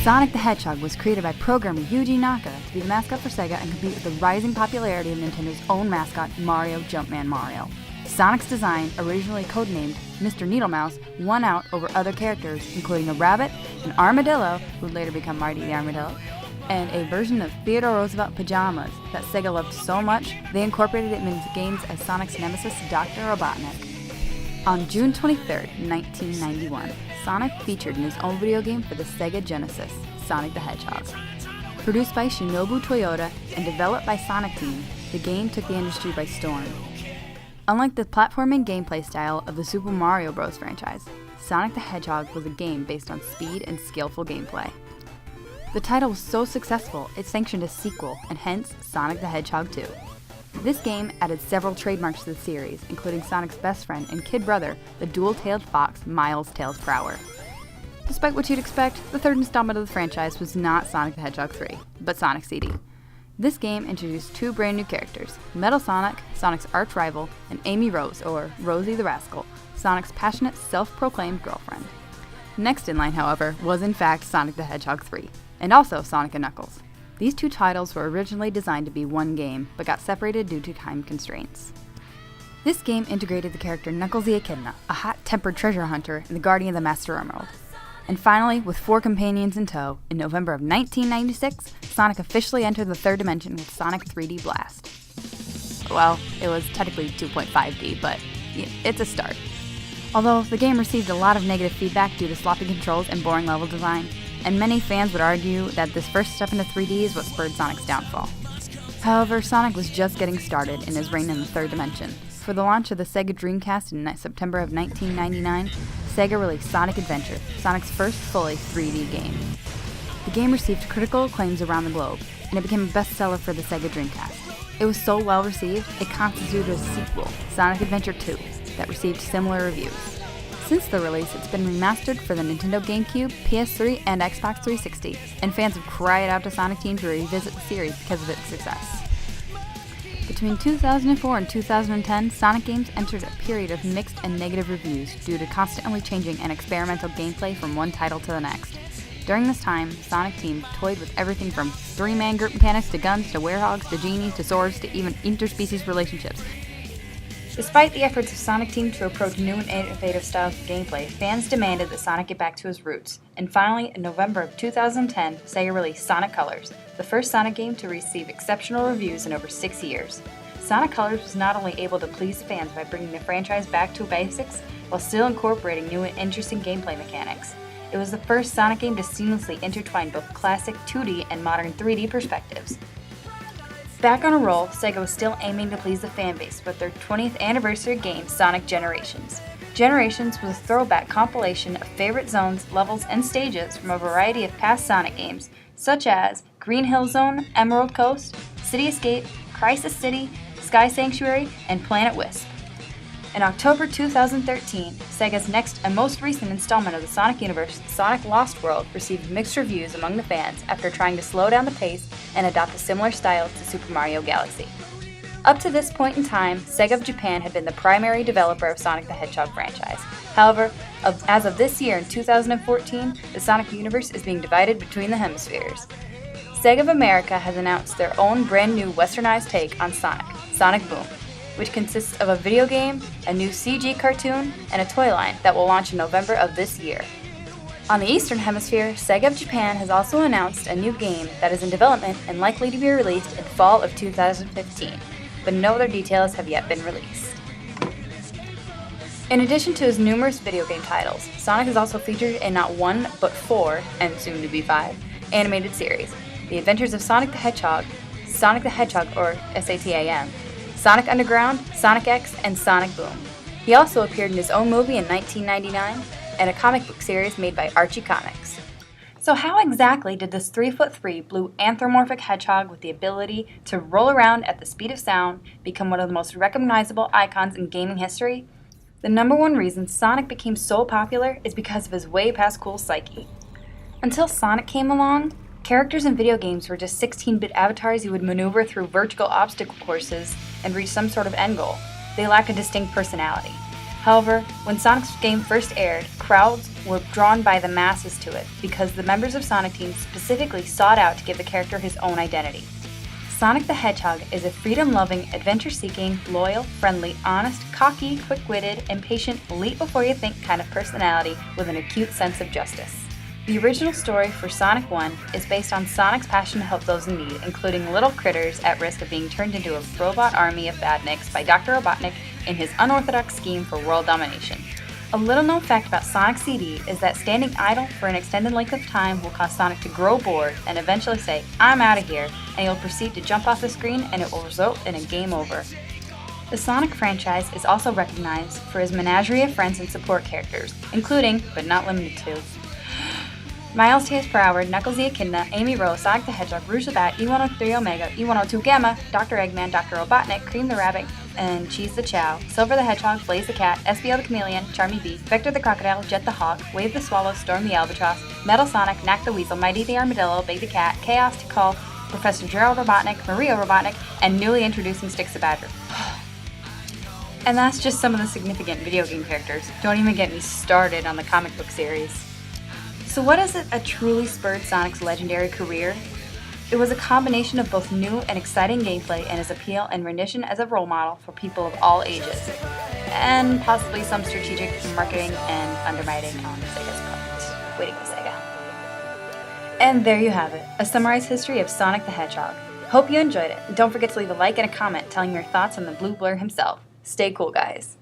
Sonic the Hedgehog was created by programmer Yuji Naka to be the mascot for Sega and compete with the rising popularity of Nintendo's own mascot, Mario Jumpman Mario. Sonic's design, originally codenamed Mr. Needlemouse, won out over other characters, including a rabbit, an armadillo, who would later become Marty the Armadillo, and a version of Theodore Roosevelt pajamas that Sega loved so much they incorporated it into games as Sonic's nemesis, Dr. Robotnik. On June 23, 1991, Sonic featured in his own video game for the Sega Genesis, Sonic the Hedgehog. Produced by Shinobu Toyota and developed by Sonic Team, the game took the industry by storm. Unlike the platforming gameplay style of the Super Mario Bros. Franchise, Sonic the Hedgehog was a game based on speed and skillful gameplay. The title was so successful, it sanctioned a sequel, and hence Sonic the Hedgehog 2. This game added several trademarks to the series, including Sonic's best friend and kid brother, the dual-tailed fox Miles Tails Prower. Despite what you'd expect, the third installment of the franchise was not Sonic the Hedgehog 3, but Sonic CD. This game introduced two brand new characters, Metal Sonic, Sonic's arch rival, and Amy Rose, or Rosie the Rascal, Sonic's passionate, self-proclaimed girlfriend. Next in line, however, was in fact Sonic the Hedgehog 3, and also Sonic & Knuckles. These two titles were originally designed to be one game, but got separated due to time constraints. This game integrated the character Knuckles the Echidna, a hot-tempered treasure hunter and the guardian of the Master Emerald. And finally, with 4 companions in tow, in November of 1996, Sonic officially entered the third dimension with Sonic 3D Blast. Well, it was technically 2.5D, but it's a start. Although the game received a lot of negative feedback due to sloppy controls and boring level design, and many fans would argue that this first step into 3D is what spurred Sonic's downfall. However, Sonic was just getting started in his reign in the third dimension. For the launch of the Sega Dreamcast in September of 1999, Sega released Sonic Adventure, Sonic's first fully 3D game. The game received critical acclaims around the globe, and it became a bestseller for the Sega Dreamcast. It was so well received, it constituted a sequel, Sonic Adventure 2, that received similar reviews. Since the release, it's been remastered for the Nintendo GameCube, PS3, and Xbox 360, and fans have cried out to Sonic Team to revisit the series because of its success. Between 2004 and 2010, Sonic games entered a period of mixed and negative reviews due to constantly changing and experimental gameplay from one title to the next. During this time, Sonic Team toyed with everything from 3-man group mechanics to guns to werehogs to genies to swords to even interspecies relationships. Despite the efforts of Sonic Team to approach new and innovative styles of gameplay, fans demanded that Sonic get back to his roots. And finally, in November of 2010, Sega released Sonic Colors, the first Sonic game to receive exceptional reviews in over 6 years. Sonic Colors was not only able to please fans by bringing the franchise back to basics, while still incorporating new and interesting gameplay mechanics. It was the first Sonic game to seamlessly intertwine both classic 2D and modern 3D perspectives. Back on a roll, Sega was still aiming to please the fanbase with their 20th anniversary game, Sonic Generations. Generations was a throwback compilation of favorite zones, levels, and stages from a variety of past Sonic games, such as Green Hill Zone, Emerald Coast, City Escape, Crisis City, Sky Sanctuary, and Planet Wisp. In October 2013, Sega's next and most recent installment of the Sonic universe, Sonic Lost World, received mixed reviews among the fans after trying to slow down the pace and adopt a similar style to Super Mario Galaxy. Up to this point in time, Sega of Japan had been the primary developer of Sonic the Hedgehog franchise. However, as of this year in 2014, the Sonic universe is being divided between the hemispheres. Sega of America has announced their own brand new westernized take on Sonic, Sonic Boom, which consists of a video game, a new CG cartoon, and a toy line that will launch in November of this year. On the Eastern Hemisphere, Sega of Japan has also announced a new game that is in development and likely to be released in fall of 2015, but no other details have yet been released. In addition to his numerous video game titles, Sonic is also featured in not one, but 4, and soon to be 5, animated series: The Adventures of Sonic the Hedgehog or SATAM, Sonic Underground, Sonic X, and Sonic Boom. He also appeared in his own movie in 1999 and a comic book series made by Archie Comics. So how exactly did this 3'3" blue anthropomorphic hedgehog with the ability to roll around at the speed of sound become one of the most recognizable icons in gaming history? The number one reason Sonic became so popular is because of his way past cool psyche. Until Sonic came along, characters in video games were just 16-bit avatars who would maneuver through vertical obstacle courses and reach some sort of end goal. They lack a distinct personality. However, when Sonic's game first aired, crowds were drawn by the masses to it because the members of Sonic Team specifically sought out to give the character his own identity. Sonic the Hedgehog is a freedom-loving, adventure-seeking, loyal, friendly, honest, cocky, quick-witted, impatient, leap-before-you-think kind of personality with an acute sense of justice. The original story for Sonic 1 is based on Sonic's passion to help those in need, including little critters at risk of being turned into a robot army of badniks by Dr. Robotnik in his unorthodox scheme for world domination. A little-known fact about Sonic CD is that standing idle for an extended length of time will cause Sonic to grow bored and eventually say, "I'm out of here," and he will proceed to jump off the screen and it will result in a game over. The Sonic franchise is also recognized for his menagerie of friends and support characters, including, but not limited to, Miles Tears Per Hour, Knuckles the Echidna, Amy Rose, Sonic the Hedgehog, Rouge the Bat, E103 Omega, E102 Gamma, Dr. Eggman, Dr. Robotnik, Cream the Rabbit, and Cheese the Chow, Silver the Hedgehog, Blaze the Cat, SBL the Chameleon, Charmy Bee, Vector the Crocodile, Jet the Hawk, Wave the Swallow, Storm the Albatross, Metal Sonic, Knack the Weasel, Mighty the Armadillo, Big the Cat, Chaos to Call, Professor Gerald Robotnik, Maria Robotnik, and newly introducing Styx the Badger. And that's just some of the significant video game characters. Don't even get me started on the comic book series. So what is it that truly spurred Sonic's legendary career? It was a combination of both new and exciting gameplay and his appeal and rendition as a role model for people of all ages, and possibly some strategic marketing and underwriting on Sega's part. Waiting for Sega. And there you have it, a summarized history of Sonic the Hedgehog. Hope you enjoyed it, and don't forget to leave a like and a comment telling your thoughts on the Blue Blur himself. Stay cool, guys.